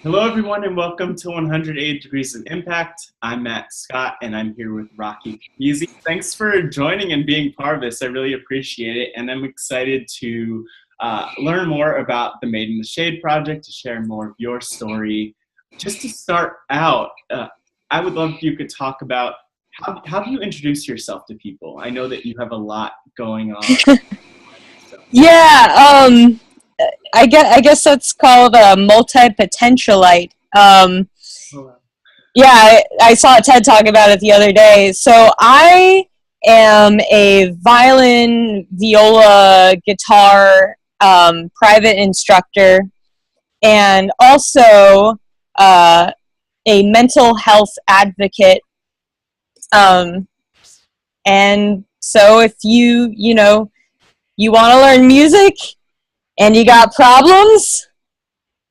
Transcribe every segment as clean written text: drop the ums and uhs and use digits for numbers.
Hello, everyone, and welcome to 108 Degrees of Impact. I'm Matt Scott, and I'm here with Rocky Capizzi. Thanks for joining and being part of this. I really appreciate it, and I'm excited to learn more about the Made in the Shade project, to share more of your story. Just to start out, I would love if you could talk about how do you introduce yourself to people? I know that you have a lot going on. So. Yeah, I guess that's called a multi-potentialite. Yeah, I saw a TED Talk about it the other day. So I am a violin, viola, guitar private instructor, and also a mental health advocate. And so if you want to learn music and you got problems,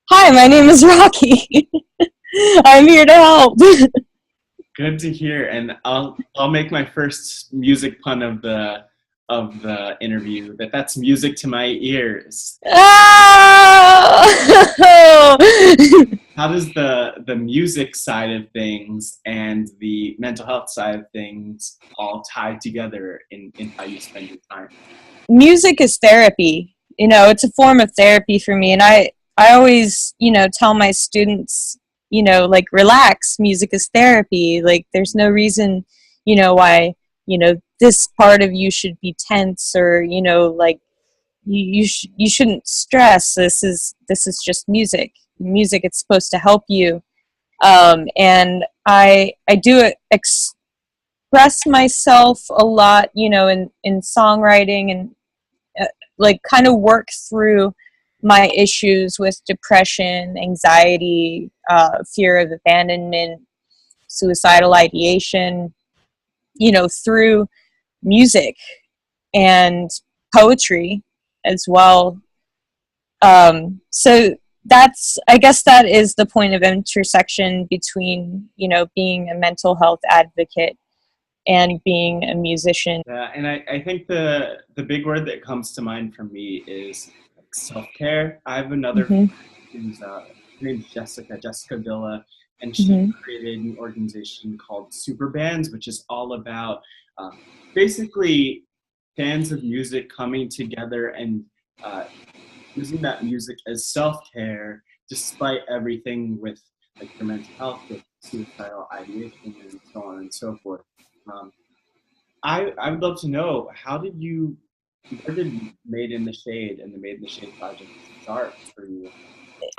hi, my name is Rocky. I'm here to help. Good to hear, and I'll make my first music pun of the interview. That's music to my ears. Oh! How does the music side of things and the mental health side of things all tie together in how you spend your time? Music is therapy. It's a form of therapy for me, and I always, tell my students, like, relax, music is therapy. Like, there's no reason, why, this part of you should be tense, or, like, you shouldn't stress. This is just music. Music, it's supposed to help you. And I do express myself a lot, in songwriting, and like kind of work through my issues with depression, anxiety, fear of abandonment, suicidal ideation, through music and poetry as well. So I guess that is the point of intersection between, being a mental health advocate and being a musician. And I think the big word that comes to mind for me is like self-care. I have another friend who's her name's Jessica Villa, and she created an organization called Super Bands, which is all about basically fans of music coming together and using that music as self-care, despite everything with like your mental health, with suicidal ideation, and so on and so forth. I would love to know, where did Made in the Shade and the Made in the Shade project start for you?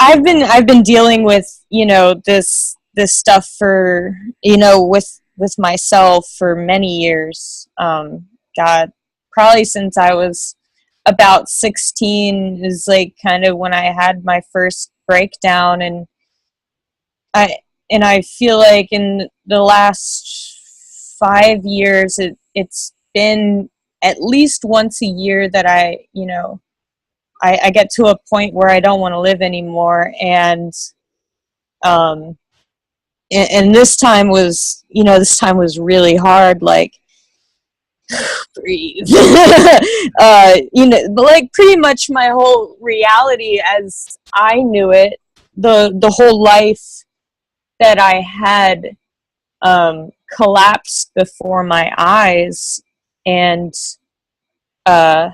I've been dealing with, this stuff for, with myself for many years. God, probably since I was about 16 is like kind of when I had my first breakdown, and I feel like in the last 5 years it's been at least once a year that I get to a point where I don't want to live anymore, um and this time was really hard, like, breathe. But like pretty much my whole reality as I knew it, the whole life that I had, collapsed before my eyes, and uh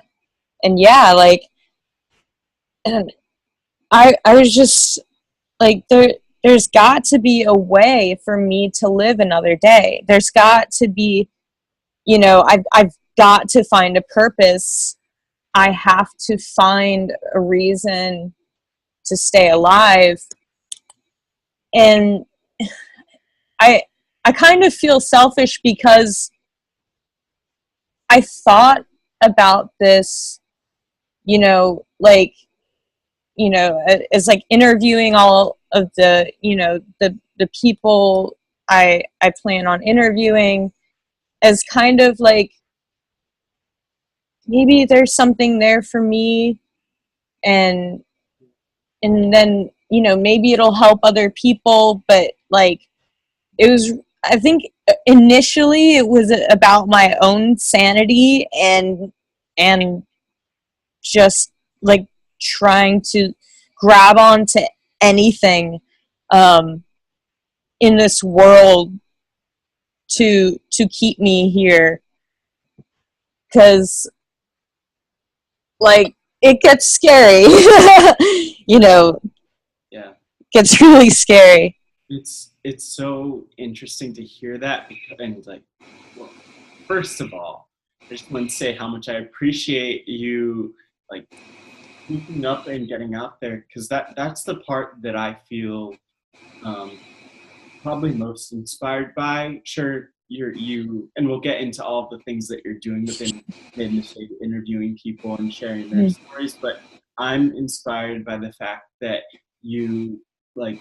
and yeah, like, and I was just like, there's got to be a way for me to live another day. There's got to be, I've got to find a purpose. I have to find a reason to stay alive. And I I kind of feel selfish because I thought about this, like, as like interviewing all of the people I plan on interviewing, as kind of like, maybe there's something there for me, and then, maybe it'll help other people. But like, I think initially it was about my own sanity, and just like trying to grab onto anything in this world to keep me here, because like it gets scary. You know, Yeah. gets really scary. It's so interesting to hear that, because, and like, well, first of all, I just want to say how much I appreciate you, like, speaking up and getting out there, because that's the part that I feel um, probably most inspired by. Sure, you, and we'll get into all of the things that you're doing within the state, interviewing people and sharing their stories. But I'm inspired by the fact that you, like,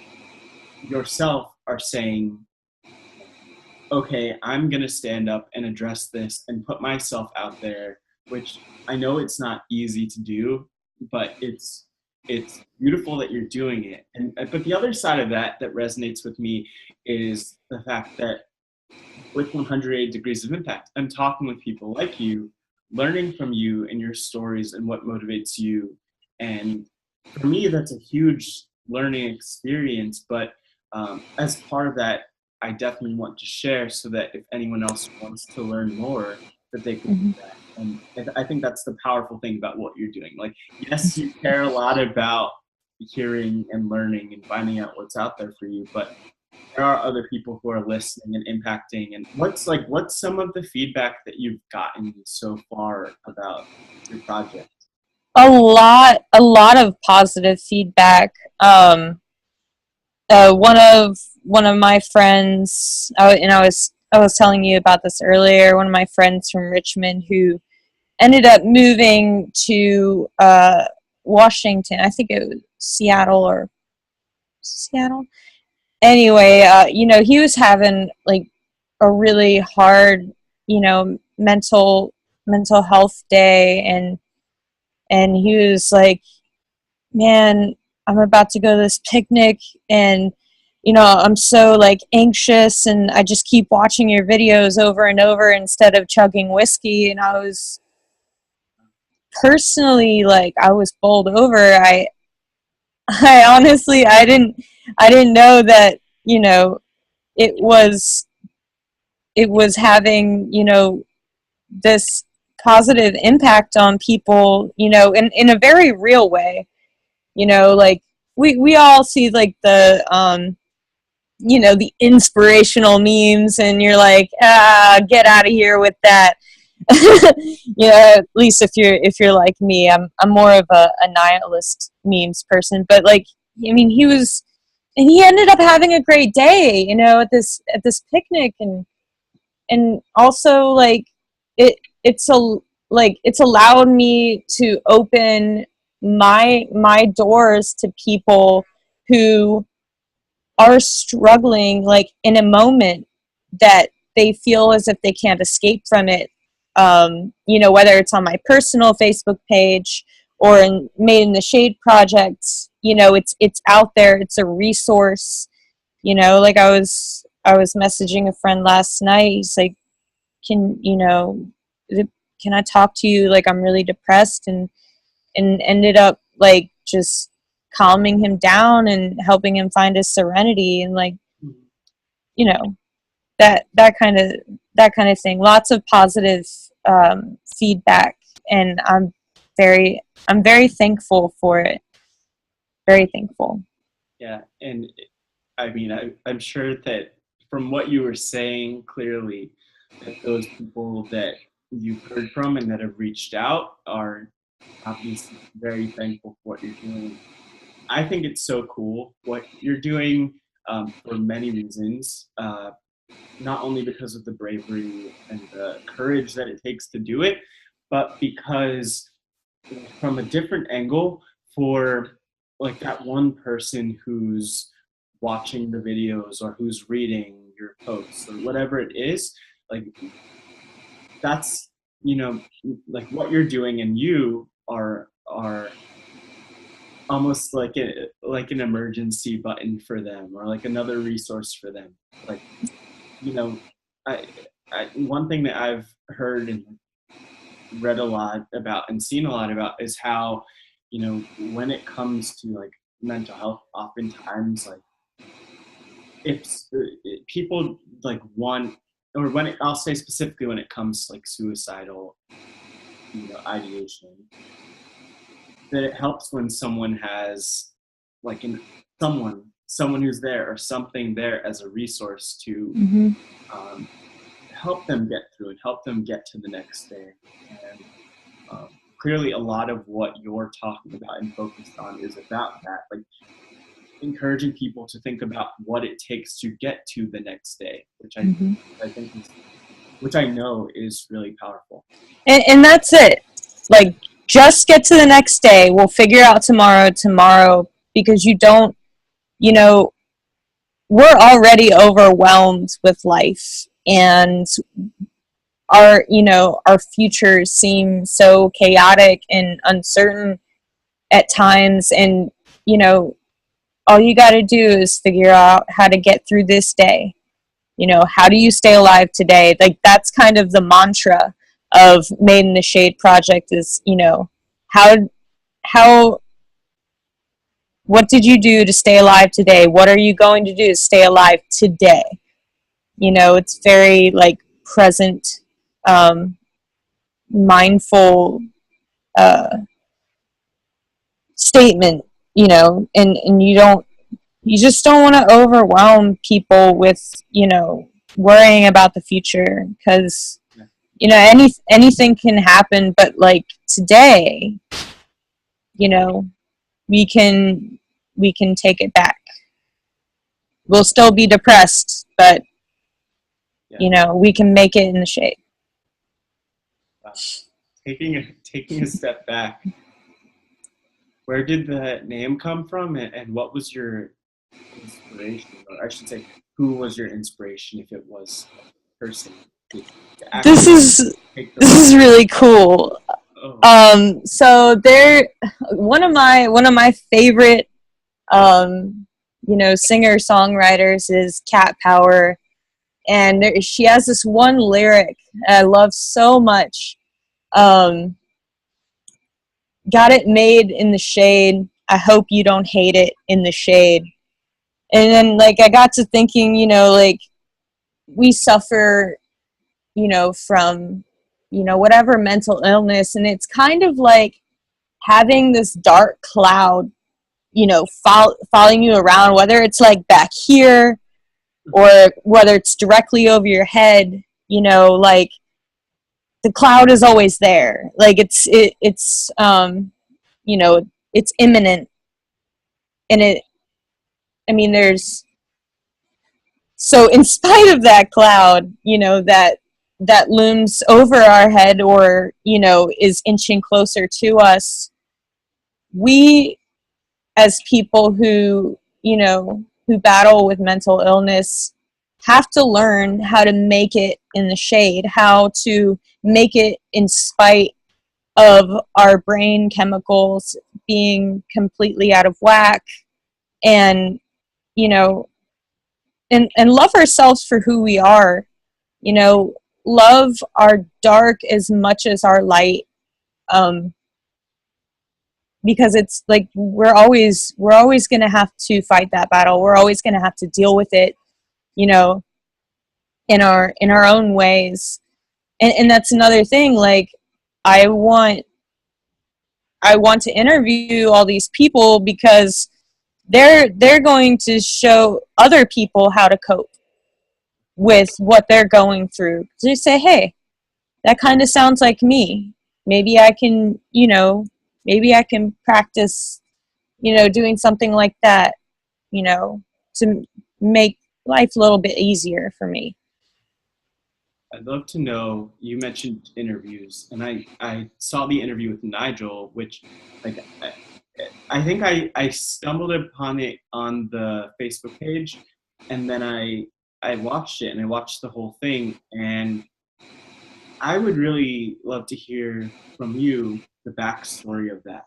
yourself are saying, okay, I'm gonna stand up and address this and put myself out there, which I know it's not easy to do, but it's beautiful that you're doing it. And but the other side of that resonates with me is the fact that with 108 Degrees of Impact, I'm talking with people like you, learning from you and your stories and what motivates you. And for me, that's a huge learning experience. But as part of that, I definitely want to share so that if anyone else wants to learn more, that they can do that. And I think that's the powerful thing about what you're doing. Like, yes, you care a lot about hearing and learning and finding out what's out there for you, but there are other people who are listening and impacting. And what's some of the feedback that you've gotten so far about your project? A lot of positive feedback. One of my friends, and I was telling you about this earlier. One of my friends from Richmond who ended up moving to Washington. I think it was Seattle or Seattle. Anyway, he was having like a really hard, mental health day, and he was like, man, I'm about to go to this picnic, and I'm so like anxious, and I just keep watching your videos over and over instead of chugging whiskey. And I was personally, like, I was bowled over. I honestly, I didn't know that, it was having, this positive impact on people, in a very real way. Like, we all see like the inspirational memes, and you're like, get out of here with that. At least if you're like me, I'm more of a nihilist memes person. But like, I mean, and he ended up having a great day, at this picnic, and also like it it's a like it's allowed me to open my doors to people who are struggling, like, in a moment that they feel as if they can't escape from it. Whether it's on my personal Facebook page or in Made in the Shade projects, it's out there. It's a resource. Like, I was messaging a friend last night. He's like, can you know can I talk to you? Like, I'm really depressed, and ended up like just calming him down and helping him find his serenity, and like, you know that kind of thing. Lots of positive feedback, and I'm very thankful for it. Very thankful. Yeah, and I mean, I'm sure that from what you were saying clearly, that those people that you've heard from and that have reached out are obviously very thankful for what you're doing. I think it's so cool what you're doing, for many reasons. Not only because of the bravery and the courage that it takes to do it, but because from a different angle, for like that one person who's watching the videos or who's reading your posts or whatever it is, like, that's, like what you're doing, and you are almost like an emergency button for them, or like another resource for them. Like, you know I, one thing that I've heard and read a lot about and seen a lot about is how, when it comes to like mental health, oftentimes like if people like want, or I'll say specifically when it comes to like suicidal, ideation, that it helps when someone has like someone who's there or something there as a resource to help them get through and help them get to the next day. And clearly a lot of what you're talking about and focused on is about that, like encouraging people to think about what it takes to get to the next day, which I think which I know is really powerful. And that's it. Like, just get to the next day. We'll figure out tomorrow, because you don't, we're already overwhelmed with life, and our futures seem so chaotic and uncertain at times. And, all you got to do is figure out how to get through this day. How do you stay alive today? Like, that's kind of the mantra of Made in the Shade project is, how what did you do to stay alive today? What are you going to do to stay alive today? It's very like present, mindful statement, and you just don't want to overwhelm people with, worrying about the future, because anything can happen. But like today, we can take it back. We'll still be depressed, but we can make it in the shade. Taking a step back, where did the name come from, and what was your inspiration? Or I should say, who was your inspiration, if it was a person? This is really cool. So one of my favorite singer songwriters is Cat Power, and she has this one lyric I love so much. Got it made in the shade. I hope you don't hate it in the shade. And then like I got to thinking, like we suffer, from whatever mental illness, and it's kind of like having this dark cloud, following you around, whether it's like back here or whether it's directly over your head. Like the cloud is always there. Like it's it's imminent, and there's, so in spite of that cloud, that looms over our head, or is inching closer to us, we as people who battle with mental illness have to learn how to make it in the shade, how to make it in spite of our brain chemicals being completely out of whack, and and love ourselves for who we are. Love our dark as much as our light, because it's like we're always going to have to fight that battle. We're always going to have to deal with it, in our own ways. And that's another thing. Like I want to interview all these people, because they're going to show other people how to cope with what they're going through. They say, hey, that kind of sounds like me. Maybe I can, practice, doing something like that, to make life a little bit easier for me. I'd love to know, you mentioned interviews, and I saw the interview with Nigel, which like I think I stumbled upon it on the Facebook page, and then I watched it, and I watched the whole thing, and I would really love to hear from you the backstory of that.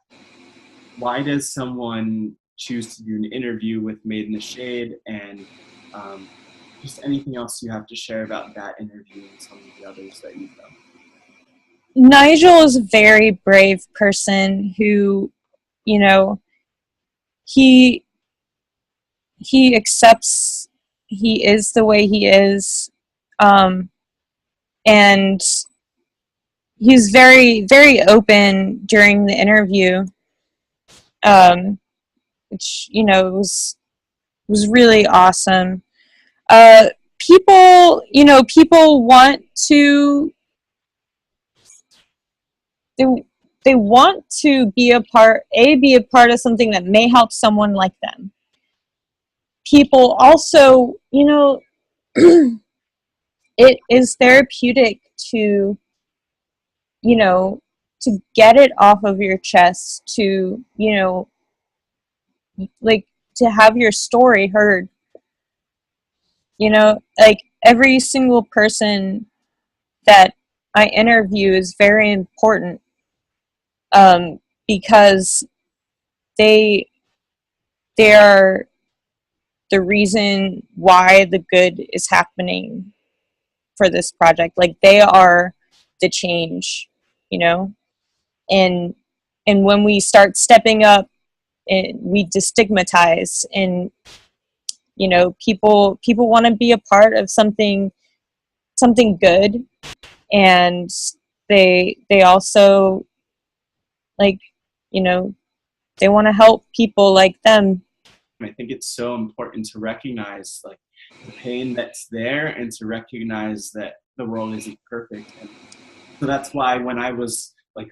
Why does someone choose to do an interview with Made in the Shade, and just anything else you have to share about that interview and some of the others that you've done? Nigel is a very brave person who, he accepts he is the way he is. And he was very, very open during the interview, which, you know, was really awesome. People, you know, people want to, they, they want to be a part of something that may help someone like them. People also, you know, it is therapeutic to, you know, to get it off of your chest, to, you know, like to have your story heard. You know, like every single person that I interview is very important, because they they are the reason why the good is happening for this project. Like they are the change, you know. And when we start stepping up, and we destigmatize, and you know, people want to be a part of something good, and they also, like, you know, they want to help people like them. I think it's so important to recognize like the pain that's there and to recognize that the world isn't perfect. And so that's why when I was like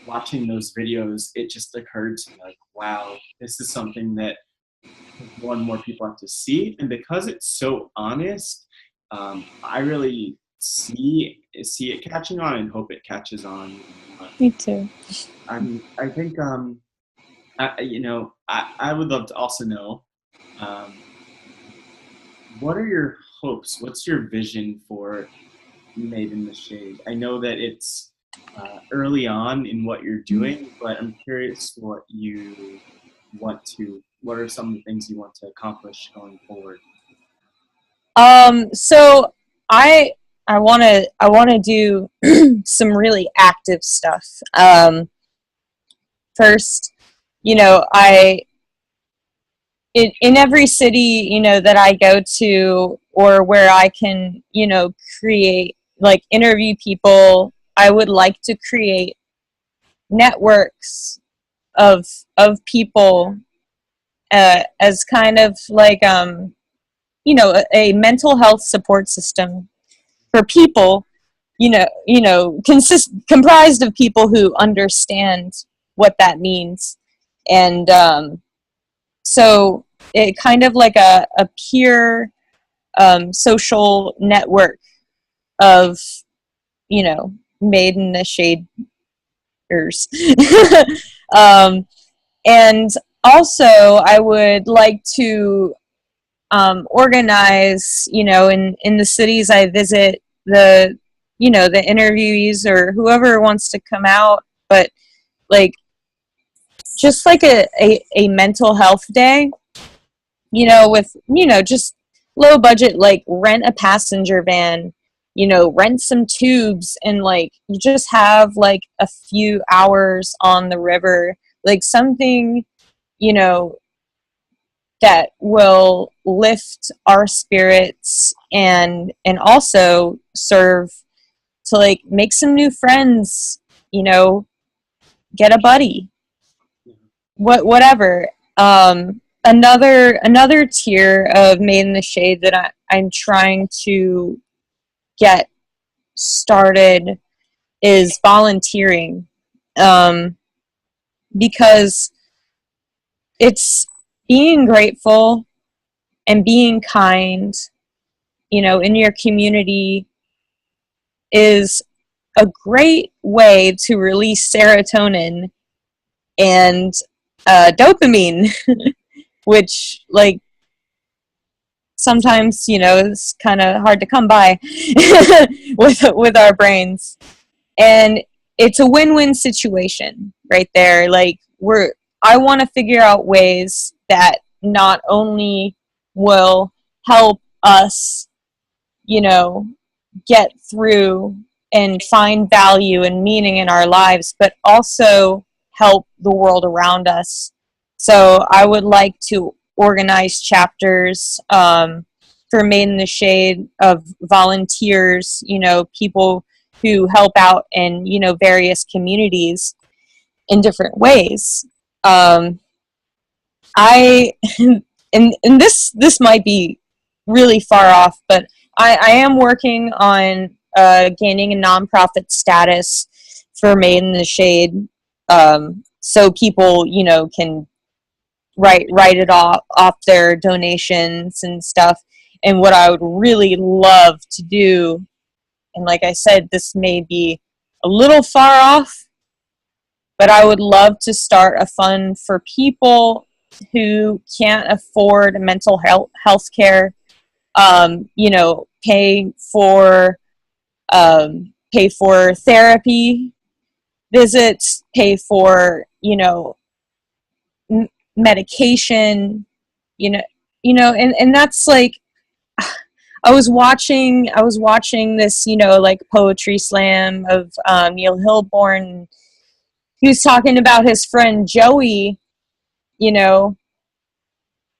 watching those videos, it just occurred to me like, wow, this is something that more and more people have to see. And because it's so honest, I really see it catching on and hope it catches on. Me too. I think you know, I would love to also know, um, what are your hopes? What's your vision for Made in the Shade? I know that it's early on in what you're doing, but I'm curious what you what are some of the things you want to accomplish going forward? So I want to do some really active stuff. First, you know, in every city, you know, that I go to, or where I can, you know, create, like, interview people, I would like to create networks of people, as kind of like, you know, a mental health support system for people, comprised of people who understand what that means. And so it kind of like a peer, social network of, you know, made in the shaders. um, and also I would like to, organize, you know, in the cities I visit, the, you know, the interviewees or whoever wants to come out, but like just like a mental health day, you know, with, you know, just low budget, like rent a passenger van, you know, rent some tubes, and like you just have like a few hours on the river, like something, you know, that will lift our spirits, and also serve to like make some new friends, you know, get a buddy, whatever. Another tier of Made in the Shade that I'm trying to get started is volunteering, because it's being grateful and being kind, you know, in your community is a great way to release serotonin and dopamine, which, like, sometimes, you know, is kind of hard to come by with our brains. And it's a win-win situation right there. Like, I want to figure out ways that not only will help us, you know, get through and find value and meaning in our lives, but also help the world around us. So I would like to organize chapters, for Made in the Shade of volunteers, people who help out in, various communities in different ways. I and this might be really far off, but I am working on gaining a nonprofit status for Made in the Shade, so people can write it off their donations and stuff. And what I would really love to do, and like I said, this may be a little far off, but I would love to start a fund for people who can't afford mental health care. Pay for therapy visits, pay for medication, and that's like, I was watching this like poetry slam of Neil Hilborn. He was talking about his friend Joey,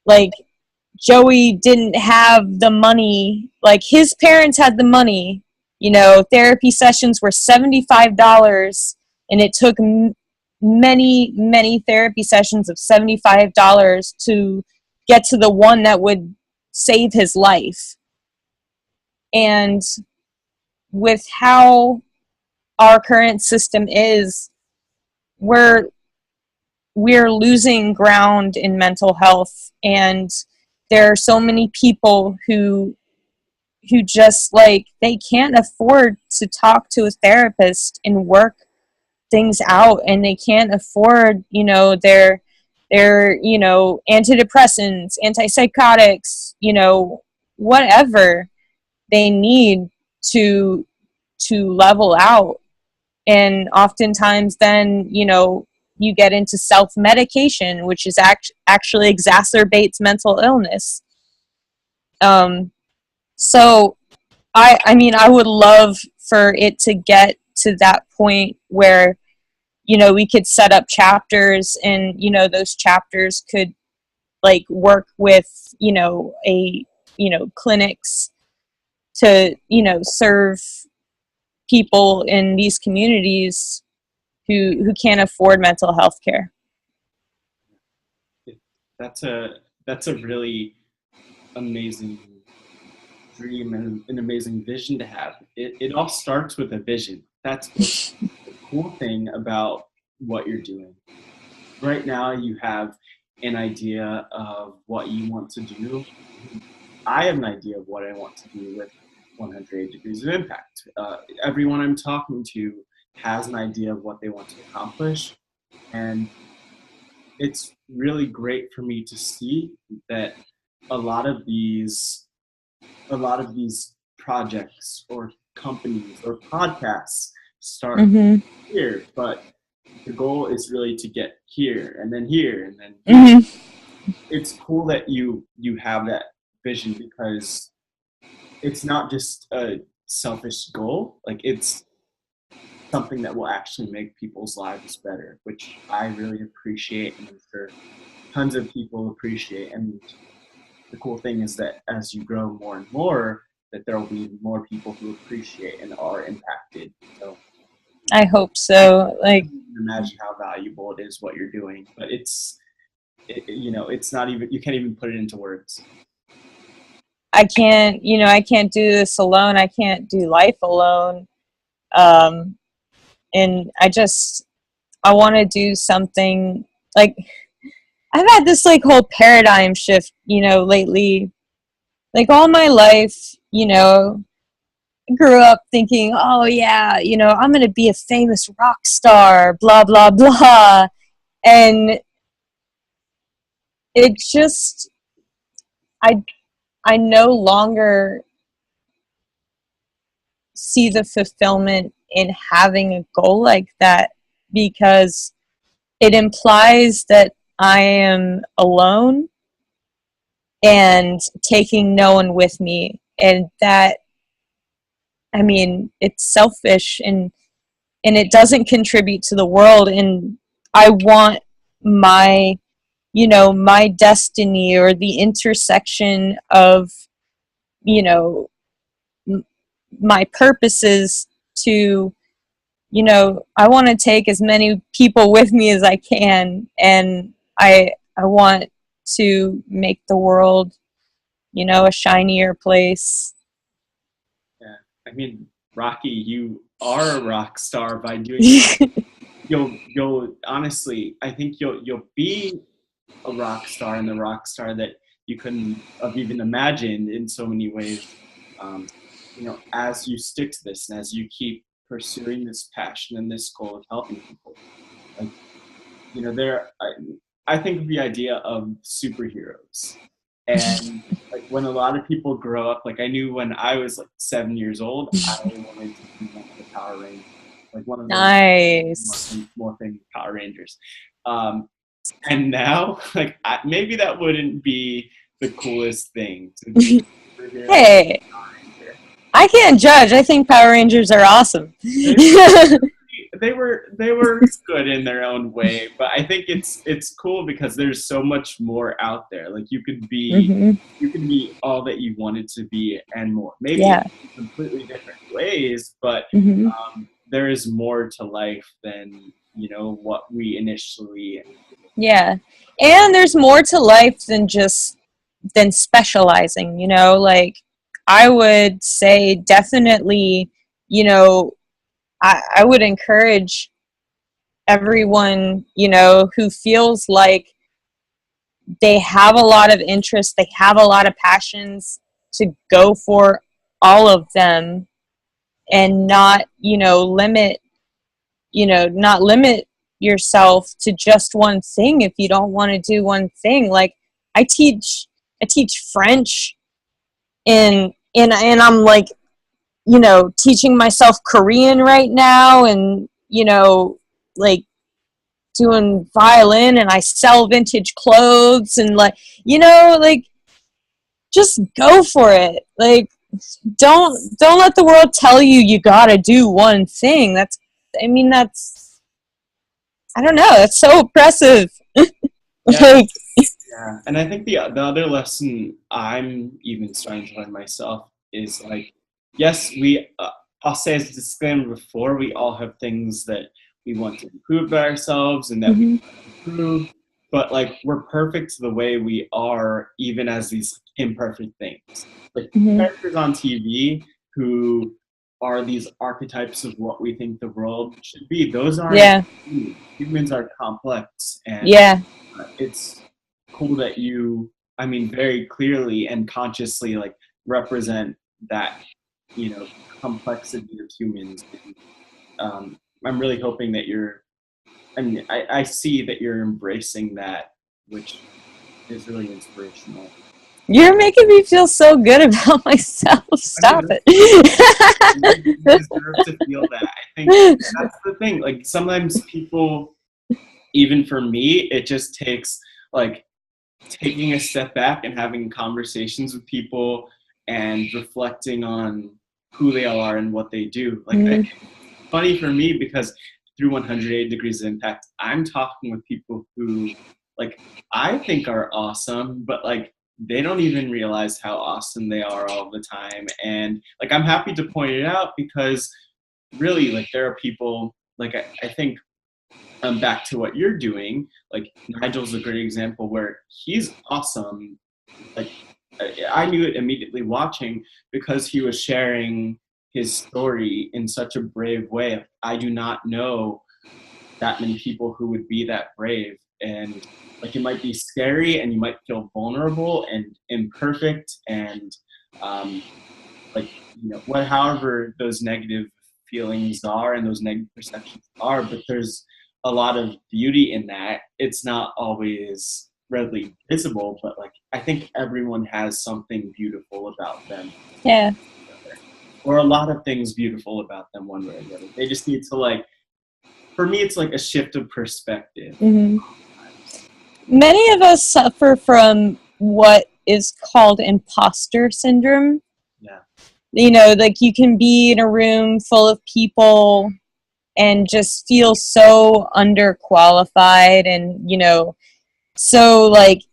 like Joey didn't have the money, like his parents had the money, therapy sessions were $75, and it took many therapy sessions of $75 to get to the one that would save his life. And with how our current system is, we're losing ground in mental health, and there are so many people who just like, they can't afford to talk to a therapist and work things out, and they can't afford their antidepressants, antipsychotics, whatever they need to level out. And oftentimes then you get into self-medication, which is actually exacerbates mental illness. So I would love for it to get to that point where we could set up chapters, and those chapters could like work with clinics to serve people in these communities who can't afford mental health care. That's a really amazing dream and an amazing vision to have. It all starts with a vision. That's the cool thing about what you're doing. Right now you have an idea of what you want to do. I have an idea of what I want to do with 108 Degrees of Impact. Everyone I'm talking to has an idea of what they want to accomplish, and it's really great for me to see that a lot of these projects or companies or podcasts start here, but the goal is really to get here and then here and then here. It's cool that you have that vision, because it's not just a selfish goal, like it's something that will actually make people's lives better, which I really appreciate, and I'm sure tons of people appreciate. And the cool thing is that as you grow more and more, that there will be more people who appreciate and are impacted. So I hope so. I can't imagine how valuable it is what you're doing, but it's not even, you can't even put it into words. I can't do this alone. I can't do life alone. And I want to do something, like, I've had this like whole paradigm shift, lately. Like all my life, I grew up thinking, oh yeah, I'm going to be a famous rock star, blah, blah, blah. And it just, I no longer see the fulfillment in having a goal like that, because it implies that I am alone and taking no one with me. And that, it's selfish, and it doesn't contribute to the world. And I want my, my destiny, or the intersection of you know, my purpose is to, you know, I want to take as many people with me as I can, and I want to make the world, you know, a shinier place. Yeah, I mean, Rocky, you are a rock star by doing that. You'll honestly, I think you'll be a rock star, and the rock star that you couldn't have even imagined in so many ways. You know, as you stick to this and as you keep pursuing this passion and this goal of helping people, like, you know, I think of the idea of superheroes, and like when a lot of people grow up, like I knew when I was like 7 years old, I wanted to be one of the Power Rangers, like one of those Nice. more famous Power Rangers. And now, like maybe that wouldn't be the coolest thing to be a superhero. Hey, I can't judge. I think Power Rangers are awesome. They were good in their own way, but I think it's cool because there's so much more out there. Like you could be all that you wanted to be and more. Maybe in completely different ways, but there is more to life than, you know, what we initially. Yeah, and there's more to life than specializing. You know, like I would say definitely, you know, I would encourage everyone, you know, who feels like they have a lot of interest, they have a lot of passions, to go for all of them, and not, you know, not limit yourself to just one thing if you don't want to do one thing. Like I teach French, and I'm like, you know, teaching myself Korean right now, and, you know, like doing violin, and I sell vintage clothes, and like, you know, like just go for it. Like don't let the world tell you you gotta do one thing. That's I don't know, that's so oppressive. Yeah, Like, yeah. And I think the other lesson I'm even starting to learn myself is like, yes, I'll say as a disclaimer before, we all have things that we want to improve about ourselves and that we want to improve, but like we're perfect the way we are, even as these imperfect things. Like characters on TV who are these archetypes of what we think the world should be. Those aren't humans are complex, and it's cool that you, I mean, very clearly and consciously like represent that, you know, complexity of humans. And, I'm really hoping that I see that you're embracing that, which is really inspirational. you're making me feel so good about myself. Stop I mean, it. you deserve to feel that. I think that's the thing. Like sometimes people, even for me, it just takes like taking a step back and having conversations with people and reflecting on who they are and what they do. Like it's funny for me because through 180 Degrees of Impact, I'm talking with people who like I think are awesome, but like they don't even realize how awesome they are all the time. And like I'm happy to point it out because really like there are people like I think back to what you're doing, like Nigel's a great example where he's awesome. Like I knew it immediately watching because he was sharing his story in such a brave way. I do not know that many people who would be that brave, and like it might be scary and you might feel vulnerable and imperfect and like, you know, what, however those negative feelings are and those negative perceptions are, but there's a lot of beauty in that. It's not always readily visible, but like I think everyone has something beautiful about them. Yeah. Or a lot of things beautiful about them one way or the other. They just need to like, for me it's like a shift of perspective. Many of us suffer from what is called imposter syndrome. Yeah. You know, like you can be in a room full of people and just feel so underqualified, and, you know, so like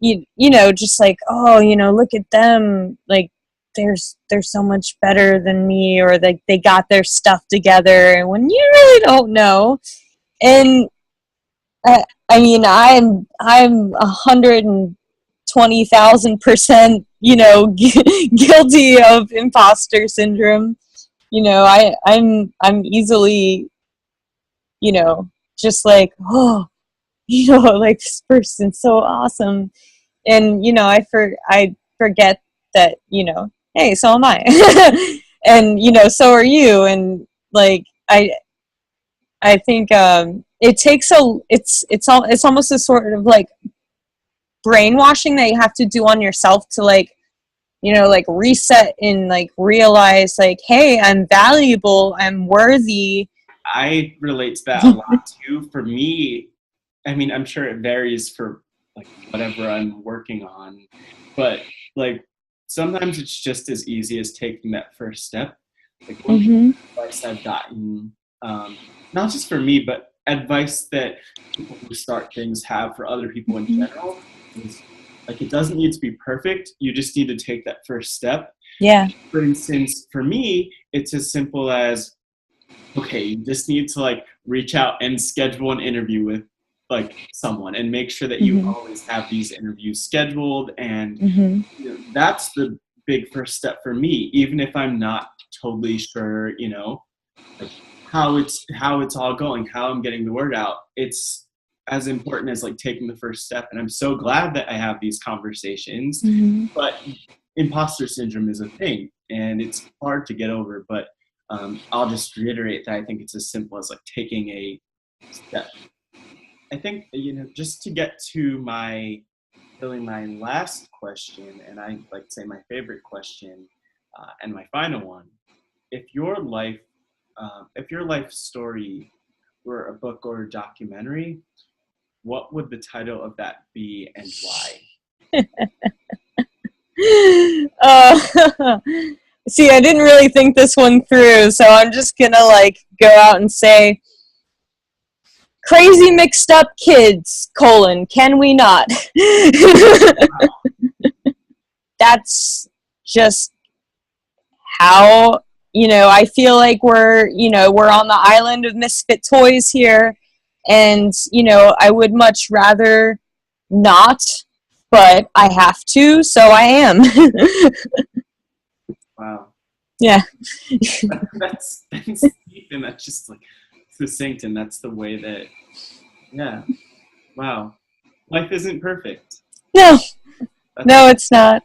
you know, just like, oh, you know, look at them, like they're so much better than me, or like they got their stuff together, when you really don't know. And I mean, I'm 120,000%, you know, guilty of imposter syndrome. You know, I'm easily, you know, just like, oh, you know, like this person's so awesome, and you know, I forget that, you know, hey, so am I, and you know, so are you, and like I think it takes it's almost a sort of like brainwashing that you have to do on yourself to, like, you know, like reset and like realize like, hey, I'm valuable, I'm worthy. I relate to that a lot too. For me, I mean, I'm sure it varies for like whatever I'm working on, but like sometimes it's just as easy as taking that first step. Like one piece Mm-hmm. of advice I've gotten, not just for me, but advice that people who start things have for other people in general is like it doesn't need to be perfect. You just need to take that first step. Yeah. For instance, for me, it's as simple as okay, you just need to like reach out and schedule an interview with like someone and make sure that you Mm-hmm. always have these interviews scheduled. And Mm-hmm. you know, that's the big first step for me, even if I'm not totally sure, you know, like how it's all going, how I'm getting the word out. It's as important as like taking the first step. And I'm so glad that I have these conversations. Mm-hmm. But imposter syndrome is a thing and it's hard to get over. But I'll just reiterate that I think it's as simple as like taking a step. I think, you know, just to get to my really my last question, and I like to say my favorite question, and my final one. If your life, if your life story were a book or a documentary, what would the title of that be and why? uh, See, I didn't really think this one through, so I'm just gonna like go out and say, crazy mixed up kids, colon, can we not? That's just how, you know, I feel like we're, you know, we're on the island of misfit toys here, and you know, I would much rather not, but I have to, so I am. Wow, Yeah. that's deep, and that's just like succinct, and that's the way that yeah. Wow, life isn't perfect. No, That's no, it's not.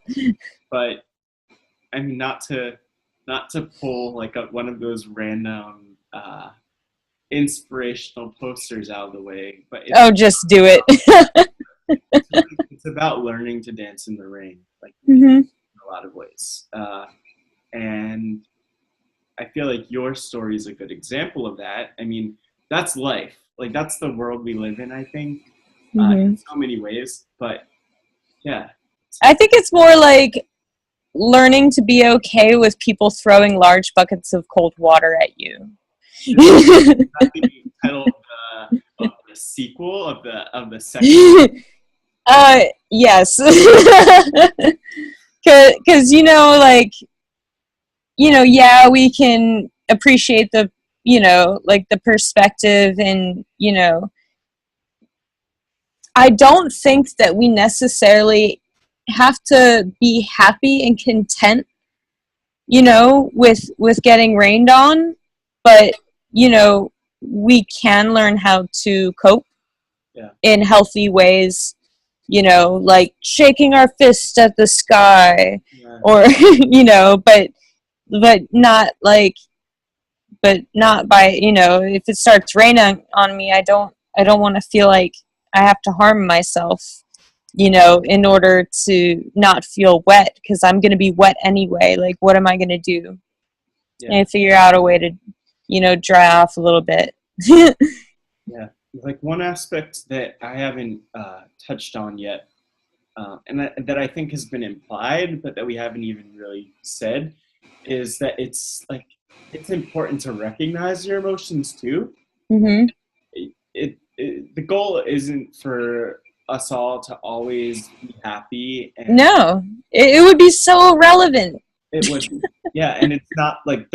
but I mean not to pull like one of those random inspirational posters out of the way, but Oh, just do it. it's about learning to dance in the rain, like Hmm. in a lot of ways. And I feel like your story is a good example of that. I mean, that's life. Like that's the world we live in. I think Hmm. in so many ways. But yeah, I think it's more like learning to be okay with people throwing large buckets of cold water at you. is that the title of the sequel of the second? Yes. Because, you know, like, you know, yeah, we can appreciate the, you know, like the perspective, and, you know, I don't think that we necessarily have to be happy and content, you know, with getting rained on, but you know, we can learn how to cope Yeah, in healthy ways, you know, like shaking our fists at the sky, yeah, or you know, but not like, but not by, you know, if it starts raining on me, I don't want to feel like I have to harm myself, you know, in order to not feel wet, because I'm going to be wet anyway. Like, what am I going to do? yeah, And figure out a way to, you know, dry off a little bit. yeah. Like one aspect that I haven't touched on yet, and that I think has been implied, but that we haven't even really said, is that it's like it's important to recognize your emotions too. Mm-hmm. The goal isn't for us all to always be happy. And no, it would be so irrelevant. it would, yeah, and it's not like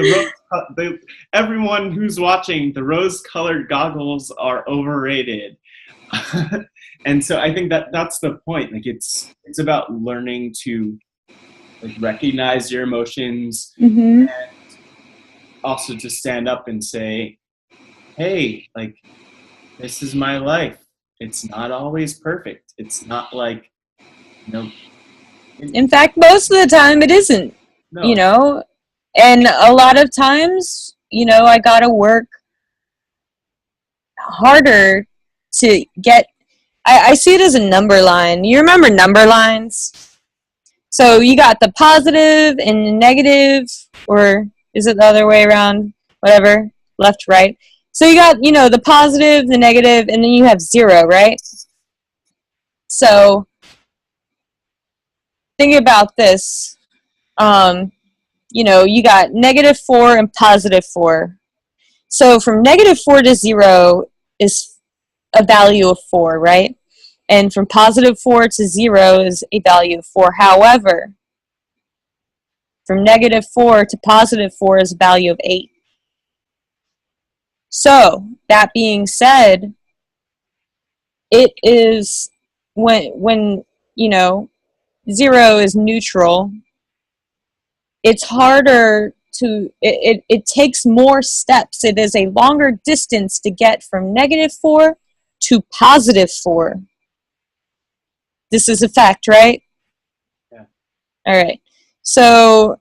everyone who's watching, the rose-colored goggles are overrated. And so I think that that's the point. Like it's about learning to like recognize your emotions, Mm-hmm. and also to stand up and say, hey, like this is my life. It's not always perfect. It's not like, you know, In fact, most of the time it isn't, you no. know, and a lot of times, you know, I gotta work harder to get. I see it as a number line. You remember number lines? So you got the positive and the negative, or is it the other way around? Whatever, left, right. So you got, you know, the positive, the negative, and then you have 0, right? So think about this. You know, you got -4 and +4. So from -4 to 0 is a value of 4, right? And from +4 to 0 is a value of 4. However, from -4 to +4 is a value of 8. So, that being said, it is when you know, 0 is neutral, it's harder to, it takes more steps. It is a longer distance to get from -4 to +4. This is a fact, right? Yeah. All right. So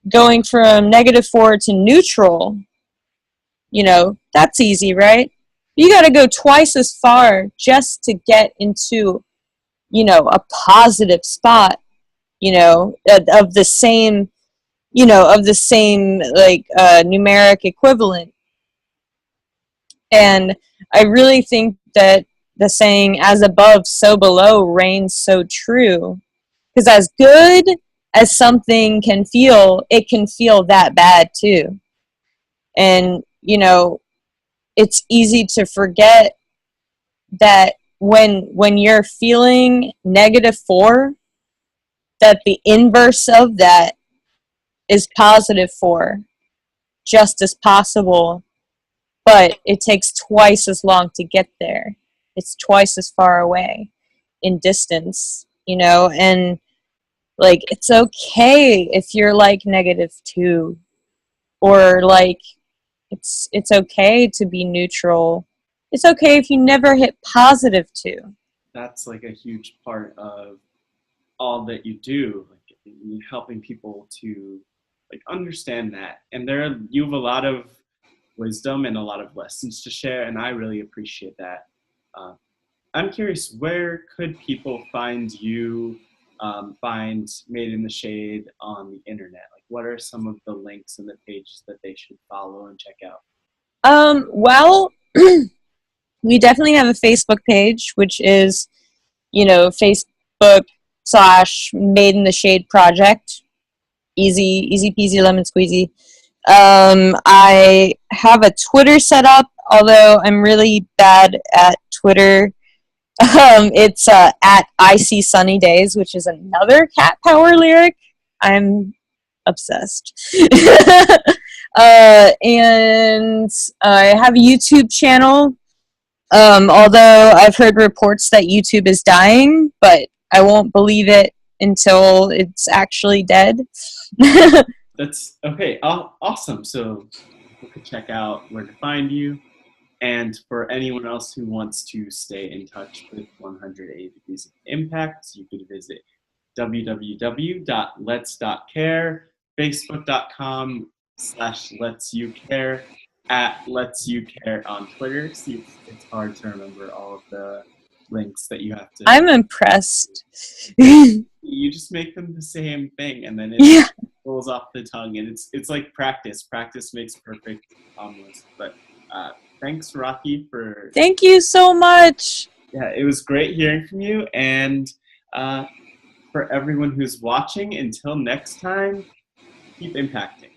going from -4 to neutral, you know, that's easy, right? You got to go twice as far just to get into, you know, a positive spot, you know, of the same, you know, of the same like numeric equivalent. And I really think that the saying "as above, so below" reigns so true. Because as good as something can feel, it can feel that bad too. And, you know, it's easy to forget that when you're feeling -4, that the inverse of that is +4, just as possible, but it takes twice as long to get there. It's twice as far away in distance, you know, and like it's okay if you're like -2, or like it's okay to be neutral. It's okay if you never hit +2. That's like a huge part of all that you do, like helping people to like understand that. And you have a lot of wisdom and a lot of lessons to share, and I really appreciate that. Uh, I'm curious, where could people find you, find Made in the Shade on the internet? Like, what are some of the links and the pages that they should follow and check out? Well, we definitely have a Facebook page, which is, you know, Facebook/Made in the Shade Project. Easy peasy lemon squeezy. I have a Twitter set up, although I'm really bad at Twitter. It's at Icy Sunny Days, which is another Cat Power lyric. I'm obsessed. And I have a YouTube channel. Although I've heard reports that YouTube is dying, but I won't believe it until it's actually dead. That's okay. Awesome. So people could check out where to find you. And for anyone else who wants to stay in touch with 180 Degrees of Impact, you could visit www.lets.care, facebook.com/letsyoucare, @letsyoucare on Twitter. See, it's hard to remember all of the links that you have to. I'm impressed. You just make them the same thing, and then it rolls off the tongue, and it's like practice. Practice makes perfect, almost. But thanks, Rocky, for. Thank you so much. Yeah, it was great hearing from you, and for everyone who's watching, until next time, keep impacting.